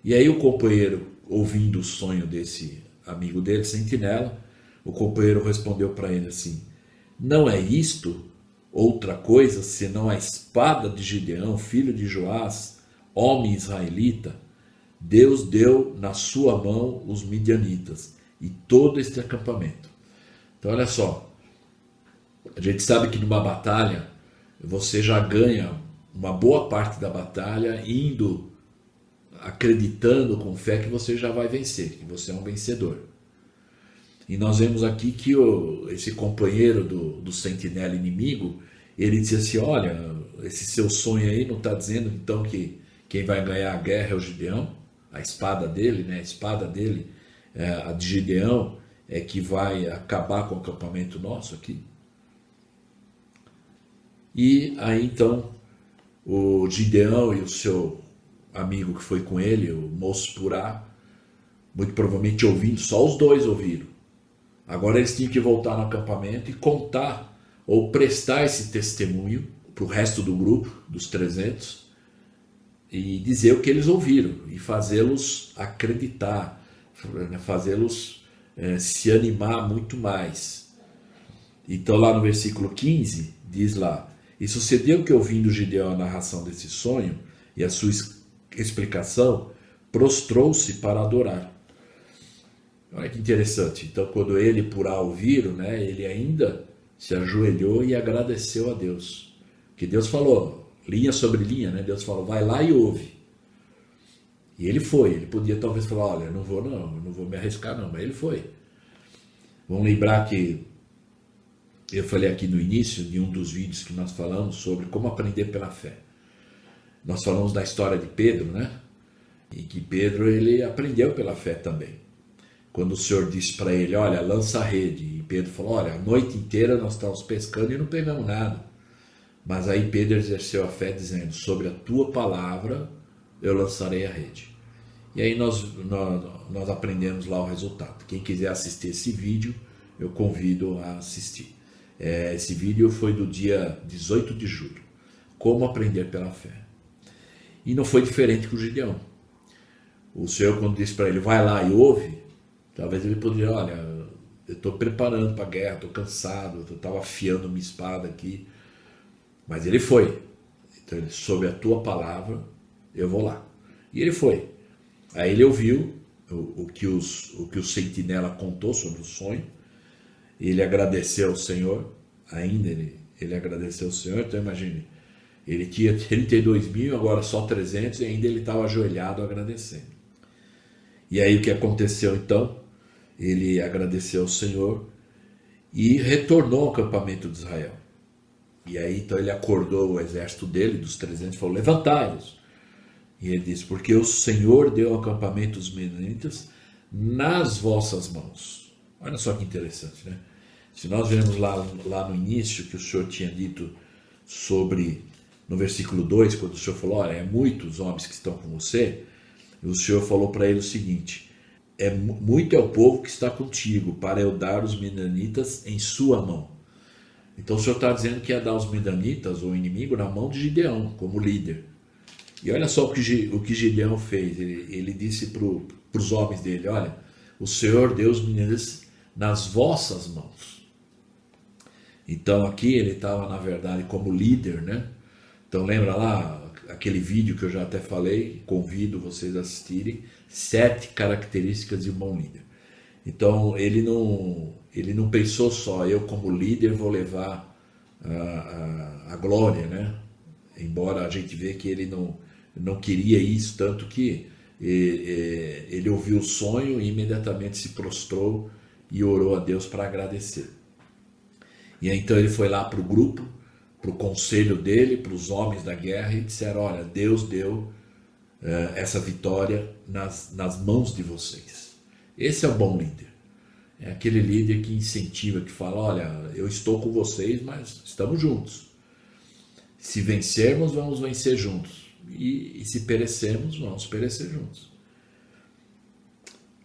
E aí o companheiro, ouvindo o sonho desse amigo dele, sentinela, o companheiro respondeu para ele assim: não é isto outra coisa senão a espada de Gideão, filho de Joás, homem israelita? Deus deu na sua mão os midianitas e todo este acampamento. Então olha só, a gente sabe que numa batalha você já ganha uma boa parte da batalha indo acreditando com fé que você já vai vencer, que você é um vencedor. E nós vemos aqui que esse companheiro do sentinela inimigo, ele disse assim: olha, esse seu sonho aí não está dizendo então que quem vai ganhar a guerra é o Gideão? A espada dele, né? A espada dele, a de Gideão, é que vai acabar com o acampamento nosso aqui. E aí então o Gideão e o seu amigo que foi com ele, o moço Purá, muito provavelmente ouvindo, só os dois ouviram. Agora eles tinham que voltar no acampamento e contar ou prestar esse testemunho para o resto do grupo, dos 300, e dizer o que eles ouviram e fazê-los acreditar, fazê-los se animar muito mais. Então lá no versículo 15 diz lá: e sucedeu que, ouvindo Gideão a narração desse sonho e a sua explicação, prostrou-se para adorar. Olha que interessante. Então, quando ele e Purá ouviram, né, ele ainda se ajoelhou e agradeceu a Deus. Que Deus falou, linha sobre linha, né? Deus falou, vai lá e ouve. E ele foi. Ele podia talvez falar, olha, eu não vou me arriscar não, mas ele foi. Vamos lembrar que eu falei aqui no início de um dos vídeos que nós falamos sobre como aprender pela fé. Nós falamos da história de Pedro, né? E que Pedro, ele aprendeu pela fé também. Quando o Senhor disse para ele, olha, lança a rede. E Pedro falou, olha, a noite inteira nós estávamos pescando e não pegamos nada. Mas aí Pedro exerceu a fé dizendo, sobre a tua palavra eu lançarei a rede. E aí nós aprendemos lá o resultado. Quem quiser assistir esse vídeo, eu convido a assistir. Esse vídeo foi do dia 18 de julho. Como aprender pela fé. E não foi diferente com o Gideão. O Senhor, quando disse para ele, vai lá e ouve, talvez ele poderia, olha, eu estou preparando para a guerra, estou cansado, eu estava afiando minha espada aqui. Mas ele foi. Então, ele, sob a tua palavra, eu vou lá. E ele foi. Aí ele ouviu o que o sentinela contou sobre o sonho. Ele agradeceu ao Senhor. Ainda ele agradeceu ao Senhor. Então imagine, ele tinha 32 mil, agora só 300, e ainda ele estava ajoelhado agradecendo. E aí o que aconteceu então? Ele agradeceu ao Senhor e retornou ao acampamento de Israel. E aí então ele acordou o exército dele, dos 300, e falou, levantai-vos. E ele disse, porque o Senhor deu ao acampamento dos Midianitas nas vossas mãos. Olha só que interessante, né? Se nós vemos lá no início que o Senhor tinha dito sobre, no versículo 2, quando o Senhor falou, olha, é muitos homens que estão com você, e o Senhor falou para ele o seguinte, muito é o povo que está contigo, para eu dar os Midianitas em sua mão. Então o Senhor está dizendo que ia dar os Midianitas, o inimigo, na mão de Gideão, como líder. E olha só o que Gideão fez. Ele disse para os homens dele, olha, o Senhor deu os Midianitas nas vossas mãos. Então aqui ele estava, na verdade, como líder, né? Então lembra lá aquele vídeo que eu já até falei, convido vocês a assistirem, 7 características de um bom líder. Então ele não pensou só, eu como líder vou levar a glória, né? Embora a gente vê que ele não queria isso, tanto que ele ouviu o sonho e imediatamente se prostrou e orou a Deus para agradecer. E aí, então ele foi lá para o grupo, para o conselho dele, para os homens da guerra, e disseram, olha, Deus deu essa vitória nas mãos de vocês. Esse é o bom líder. É aquele líder que incentiva, que fala, olha, eu estou com vocês, mas estamos juntos. Se vencermos, vamos vencer juntos. E se perecermos, vamos perecer juntos.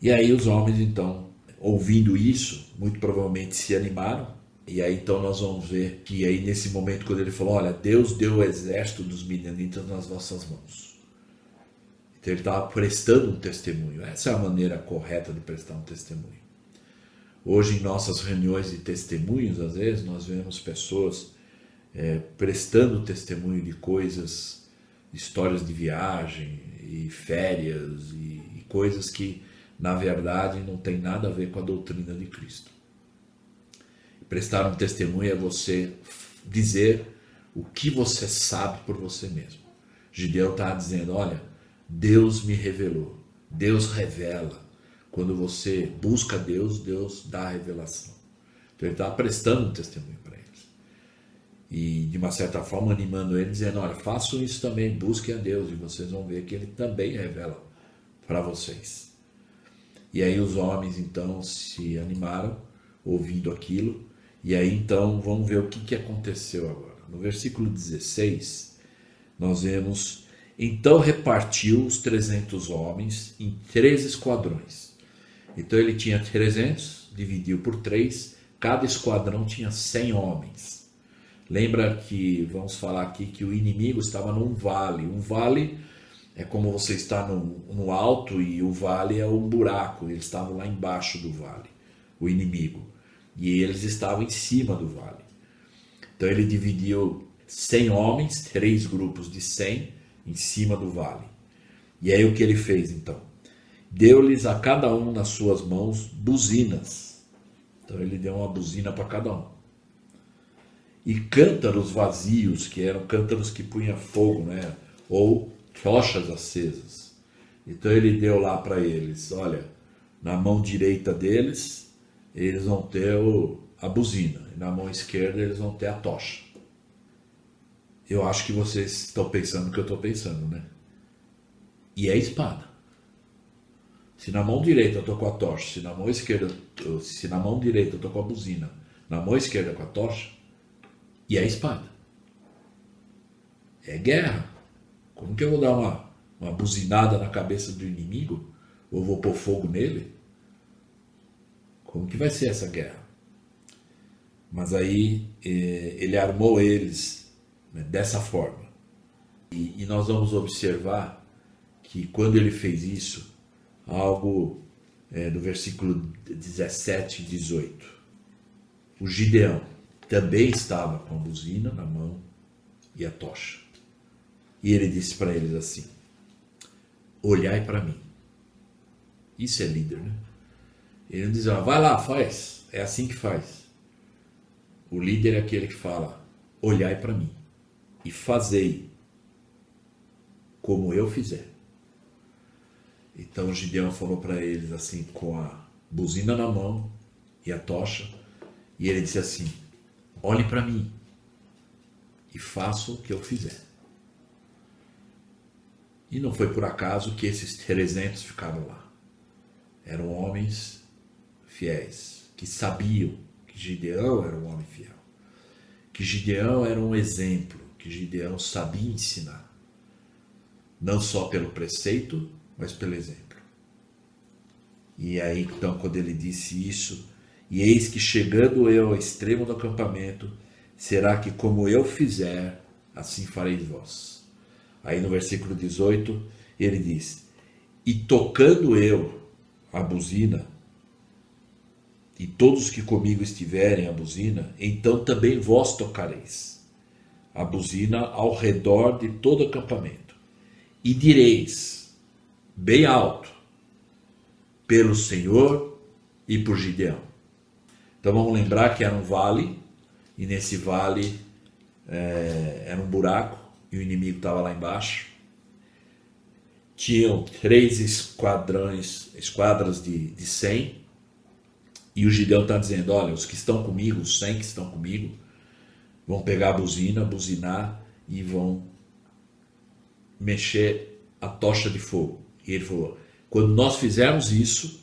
E aí os homens, então, ouvindo isso, muito provavelmente se animaram. E aí então nós vamos ver que aí nesse momento, quando ele falou, olha, Deus deu o exército dos midianitas nas nossas mãos. Então ele estava prestando um testemunho. Essa é a maneira correta de prestar um testemunho. Hoje, em nossas reuniões de testemunhos, às vezes, nós vemos pessoas prestando testemunho de coisas, histórias de viagem e férias e coisas que, na verdade, não tem nada a ver com a doutrina de Cristo. Prestar um testemunho é você dizer o que você sabe por você mesmo. Gideão está dizendo, olha, Deus me revelou, Deus revela. Quando você busca Deus, Deus dá a revelação. Então ele estava prestando um testemunho para eles. E de uma certa forma animando eles, dizendo, olha, façam isso também, busquem a Deus e vocês vão ver que ele também revela para vocês. E aí os homens então se animaram ouvindo aquilo. E aí então vamos ver o que aconteceu agora. No versículo 16, nós vemos, então repartiu os 300 homens em 3 esquadrões. Então ele tinha 300, dividiu por 3, cada esquadrão tinha 100 homens. Lembra que, vamos falar aqui, que o inimigo estava num vale. Um vale é como você está no alto e o vale é um buraco. Eles estavam lá embaixo do vale, o inimigo. E eles estavam em cima do vale. Então ele dividiu 100 homens, 3 grupos de 100, em cima do vale. E aí o que ele fez então? Deu-lhes a cada um nas suas mãos buzinas. Então ele deu uma buzina para cada um. E cântaros vazios, que eram cântaros que punha fogo, né? Ou tochas acesas. Então ele deu lá para eles, olha, na mão direita deles, eles vão ter a buzina. E na mão esquerda eles vão ter a tocha. Eu acho que vocês estão pensando o que eu estou pensando, né? E é espada. Se na mão direita eu estou com a tocha, se na mão direita eu estou com a buzina, na mão esquerda com a tocha, e é a espada. É guerra. Como que eu vou dar uma buzinada na cabeça do inimigo? Ou vou pôr fogo nele? Como que vai ser essa guerra? Mas aí ele armou eles, né, dessa forma. E nós vamos observar que quando ele fez isso, algo do versículo 17 e 18. O Gideão também estava com a buzina na mão e a tocha. E ele disse para eles assim, olhai para mim. Isso é líder, né? Ele não diz, vai lá, faz. É assim que faz. O líder é aquele que fala, olhai para mim e fazei como eu fizer. Então o Gideão falou para eles assim, com a buzina na mão e a tocha, e ele disse assim, olhe para mim e faça o que eu fizer. E não foi por acaso que esses 300 ficaram lá. Eram homens fiéis, que sabiam que Gideão era um homem fiel, que Gideão era um exemplo, que Gideão sabia ensinar, não só pelo preceito, mas pelo exemplo. E aí então quando ele disse isso, e eis que chegando eu ao extremo do acampamento, será que como eu fizer, assim fareis vós. Aí no versículo 18 ele diz, e tocando eu a buzina, e todos que comigo estiverem a buzina, então também vós tocareis a buzina ao redor de todo o acampamento, e direis, bem alto, pelo Senhor e por Gideão. Então vamos lembrar que era um vale, e nesse vale era um buraco, e o inimigo estava lá embaixo. Tinham 3 esquadras de 100, e o Gideão está dizendo, olha, os que estão comigo, os 100 que estão comigo, vão pegar a buzina, buzinar, e vão mexer a tocha de fogo. E ele falou, quando nós fizermos isso,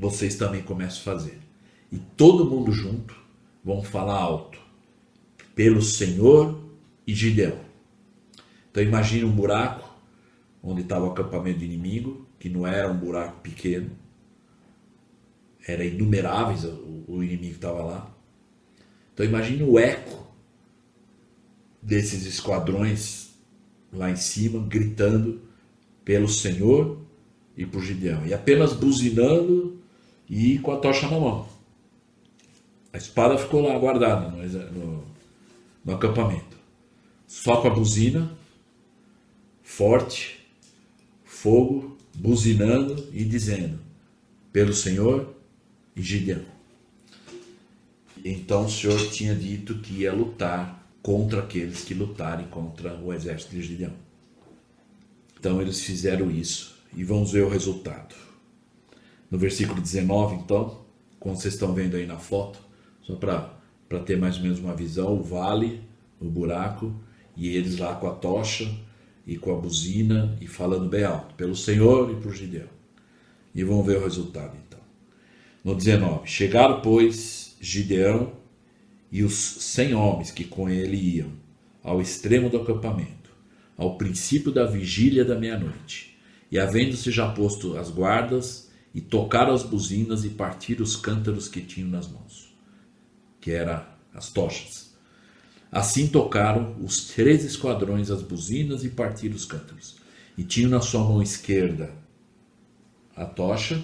vocês também começam a fazer. E todo mundo junto vão falar alto, pelo Senhor e Gideão. Então imagine um buraco onde estava o acampamento do inimigo, que não era um buraco pequeno, era inumeráveis o inimigo que estava lá. Então imagine o eco desses esquadrões lá em cima, gritando pelo Senhor e por Gideão. E apenas buzinando e com a tocha na mão. A espada ficou lá guardada no acampamento. Só com a buzina, forte, fogo, buzinando e dizendo, pelo Senhor e Gideão. Então o Senhor tinha dito que ia lutar contra aqueles que lutarem contra o exército de Gideão. Então eles fizeram isso e vamos ver o resultado. No versículo 19, então, como vocês estão vendo aí na foto, só para ter mais ou menos uma visão, o vale, o buraco, e eles lá com a tocha e com a buzina e falando bem alto, pelo Senhor e por Gideão. E vamos ver o resultado então. No 19, chegaram, pois, Gideão e os 100 homens que com ele iam ao extremo do acampamento, ao princípio da vigília da meia-noite, e havendo-se já posto as guardas, e tocaram as buzinas e partiram os cântaros que tinham nas mãos, que eram as tochas. Assim tocaram os 3 esquadrões as buzinas e partiram os cântaros. E tinham na sua mão esquerda a tocha,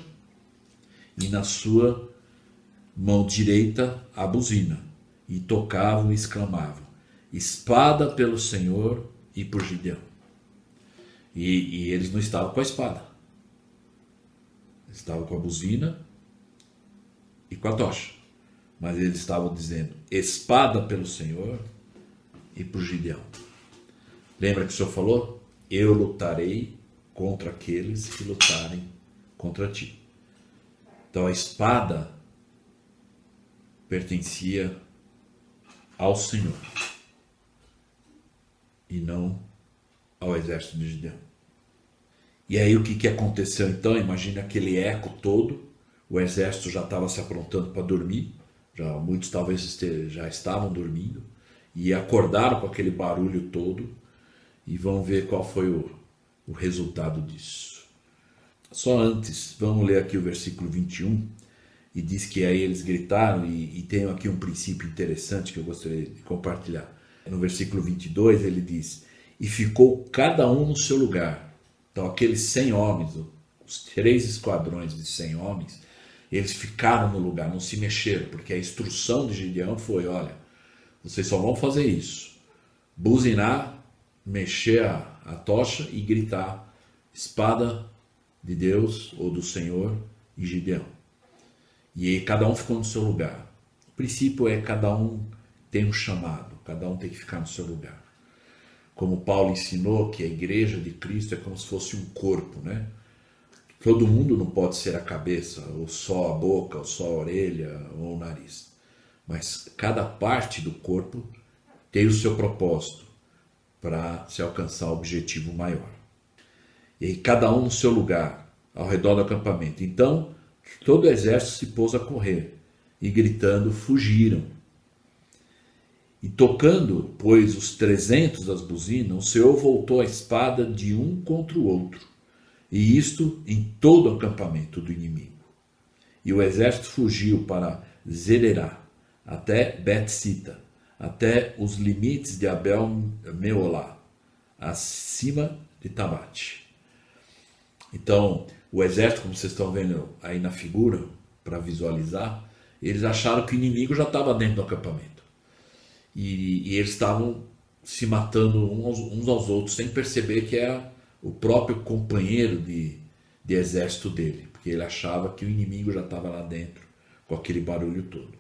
e na sua mão direita a buzina. E tocavam e exclamavam, espada pelo Senhor e por Gideão. E eles não estavam com a espada. Eles estavam com a buzina e com a tocha. Mas eles estavam dizendo, espada pelo Senhor e por Gideão. Lembra que o Senhor falou? Eu lutarei contra aqueles que lutarem contra ti. Então a espada pertencia ao Senhor e não ao exército de Gideão. E aí o que aconteceu então? Imagina aquele eco todo, o exército já estava se aprontando para dormir, muitos talvez já estavam dormindo, e acordaram com aquele barulho todo, e vão ver qual foi o resultado disso. Só antes, vamos ler aqui o versículo 21, e diz que aí eles gritaram, e tem aqui um princípio interessante que eu gostaria de compartilhar. No versículo 22 ele diz, e ficou cada um no seu lugar. Então aqueles 100 homens, os 3 esquadrões de 100 homens, eles ficaram no lugar, não se mexeram, porque a instrução de Gideão foi, olha, vocês só vão fazer isso, buzinar, mexer a tocha e gritar, espada de Deus ou do Senhor e Gideão. E aí cada um ficou no seu lugar. O princípio é cada um tem um chamado, cada um tem que ficar no seu lugar. Como Paulo ensinou que a igreja de Cristo é como se fosse um corpo, né? Todo mundo não pode ser a cabeça, ou só a boca, ou só a orelha, ou o nariz. Mas cada parte do corpo tem o seu propósito para se alcançar o objetivo maior. E aí cada um no seu lugar, ao redor do acampamento. Então, todo o exército se pôs a correr, e gritando, fugiram. E tocando, pois, os 300 as buzinas, o Senhor voltou a espada de um contra o outro, e isto em todo o acampamento do inimigo. E o exército fugiu para Zererá, até Bet-sita, até os limites de Abel-meolá, acima de Tabate. Então, o exército, como vocês estão vendo aí na figura, para visualizar, eles acharam que o inimigo já estava dentro do acampamento. E eles estavam se matando uns aos outros, sem perceber que era o próprio companheiro de exército dele, porque ele achava que o inimigo já estava lá dentro, com aquele barulho todo.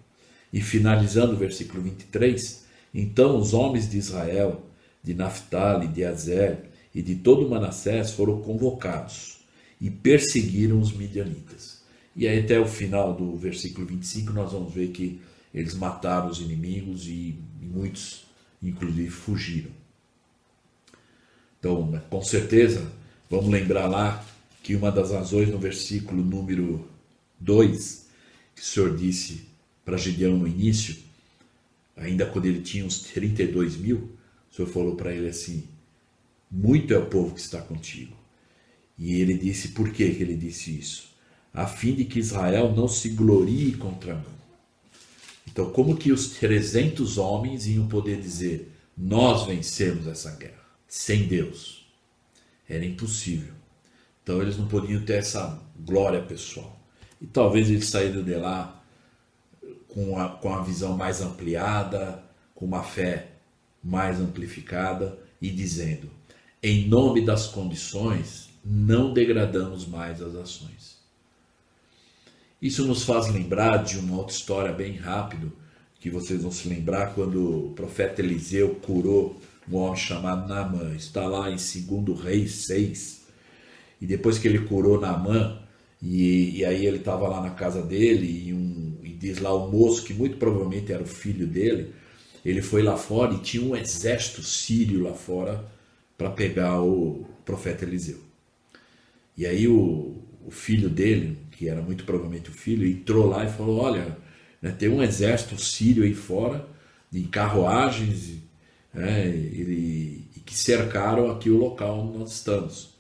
E finalizando o versículo 23, então os homens de Israel, de Naftali, de Azer e de todo Manassés foram convocados e perseguiram os midianitas. E aí até o final do versículo 25 nós vamos ver que eles mataram os inimigos e muitos, inclusive, fugiram. Então, com certeza, vamos lembrar lá que uma das razões no versículo número 2, que o Senhor disse para Gideão no início, ainda quando ele tinha uns 32 mil, o Senhor falou para ele assim, muito é o povo que está contigo. E ele disse, por que ele disse isso? A fim de que Israel não se glorie contra mim. Então, como que os 300 homens iam poder dizer, nós vencemos essa guerra, sem Deus? Era impossível. Então, eles não podiam ter essa glória pessoal. E talvez eles saíram de lá com a visão mais ampliada, com uma fé mais amplificada e dizendo, em nome das condições, não degradamos mais as ações. Isso nos faz lembrar de uma outra história bem rápido, que vocês vão se lembrar quando o profeta Eliseu curou um homem chamado Naamã. Está lá em 2 Reis 6. E depois que ele curou Naamã, e aí ele estava lá na casa dele, e diz lá o moço, que muito provavelmente era o filho dele, ele foi lá fora e tinha um exército sírio lá fora para pegar o profeta Eliseu. E aí o filho dele, que era muito provavelmente o filho, entrou lá e falou, olha, né, tem um exército sírio aí fora, em carruagens, né, e que cercaram aqui o local onde nós estamos.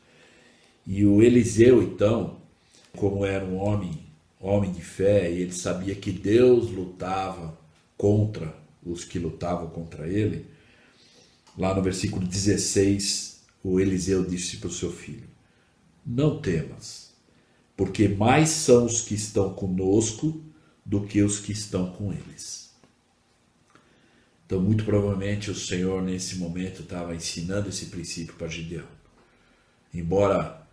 E o Eliseu, então, como era um homem de fé, e ele sabia que Deus lutava contra os que lutavam contra ele, lá no versículo 16, o Eliseu disse para o seu filho, não temas, porque mais são os que estão conosco do que os que estão com eles. Então, muito provavelmente, o Senhor, nesse momento, estava ensinando esse princípio para Gideão. Embora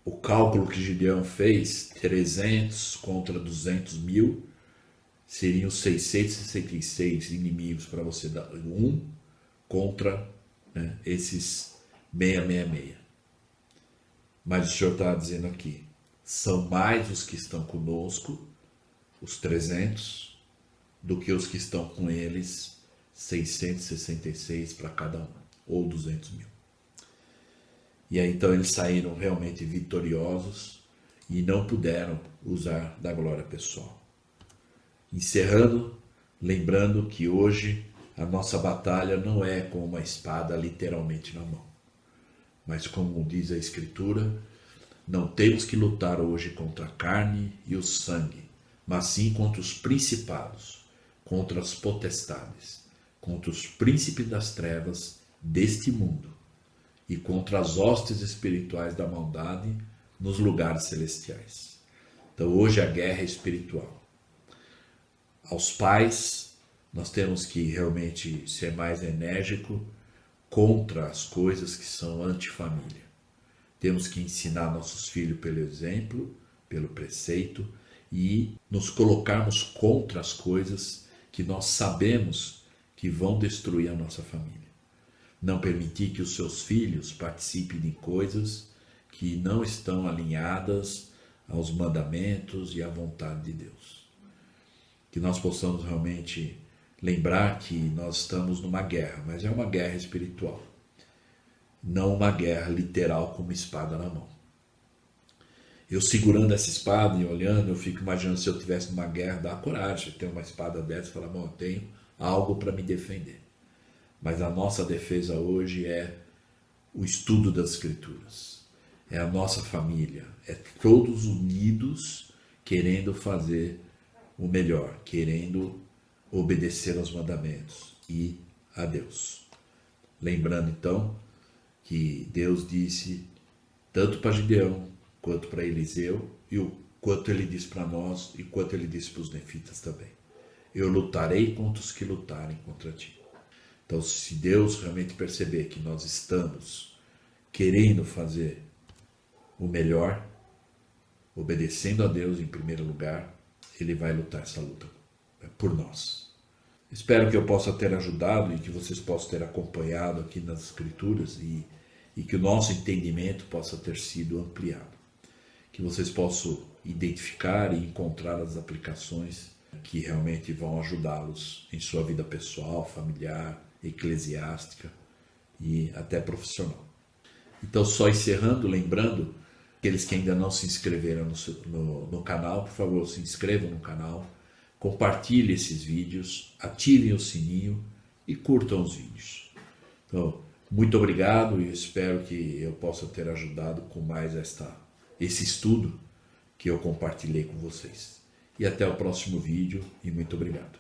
o cálculo que Gideão fez, 300 contra 200 mil, seriam 666 inimigos para você dar um contra, né, esses 666. Mas o Senhor está dizendo aqui, são mais os que estão conosco, os 300, do que os que estão com eles, 666 para cada um, ou 200 mil. E aí então eles saíram realmente vitoriosos e não puderam usar da glória pessoal. Encerrando, lembrando que hoje a nossa batalha não é com uma espada literalmente na mão. Mas como diz a Escritura, não temos que lutar hoje contra a carne e o sangue, mas sim contra os principados, contra as potestades, contra os príncipes das trevas deste mundo e contra as hostes espirituais da maldade nos lugares celestiais. Então hoje a guerra é espiritual. Aos pais, nós temos que realmente ser mais enérgico contra as coisas que são antifamília. Temos que ensinar nossos filhos pelo exemplo, pelo preceito e nos colocarmos contra as coisas que nós sabemos que vão destruir a nossa família. Não permitir que os seus filhos participem de coisas que não estão alinhadas aos mandamentos e à vontade de Deus. Que nós possamos realmente lembrar que nós estamos numa guerra, mas é uma guerra espiritual. Não uma guerra literal com uma espada na mão. Eu segurando essa espada e olhando, eu fico imaginando se eu estivesse numa guerra, dá coragem de ter uma espada dessa e falar, bom, eu tenho algo para me defender. Mas a nossa defesa hoje é o estudo das Escrituras. É a nossa família, é todos unidos querendo fazer o melhor, querendo obedecer aos mandamentos e a Deus. Lembrando então que Deus disse tanto para Gideão quanto para Eliseu e o quanto ele disse para nós e quanto ele disse para os nefitas também. Eu lutarei contra os que lutarem contra ti. Então, se Deus realmente perceber que nós estamos querendo fazer o melhor, obedecendo a Deus em primeiro lugar, Ele vai lutar essa luta por nós. Espero que eu possa ter ajudado e que vocês possam ter acompanhado aqui nas Escrituras e que o nosso entendimento possa ter sido ampliado. Que vocês possam identificar e encontrar as aplicações que realmente vão ajudá-los em sua vida pessoal, familiar, eclesiástica e até profissional. Então, só encerrando, lembrando Aqueles que ainda não se inscreveram no canal, por favor, se inscrevam no canal, compartilhem esses vídeos, ativem o sininho e curtam os vídeos. Então, muito obrigado e espero que eu possa ter ajudado com mais esse estudo que eu compartilhei com vocês. E até o próximo vídeo e muito obrigado.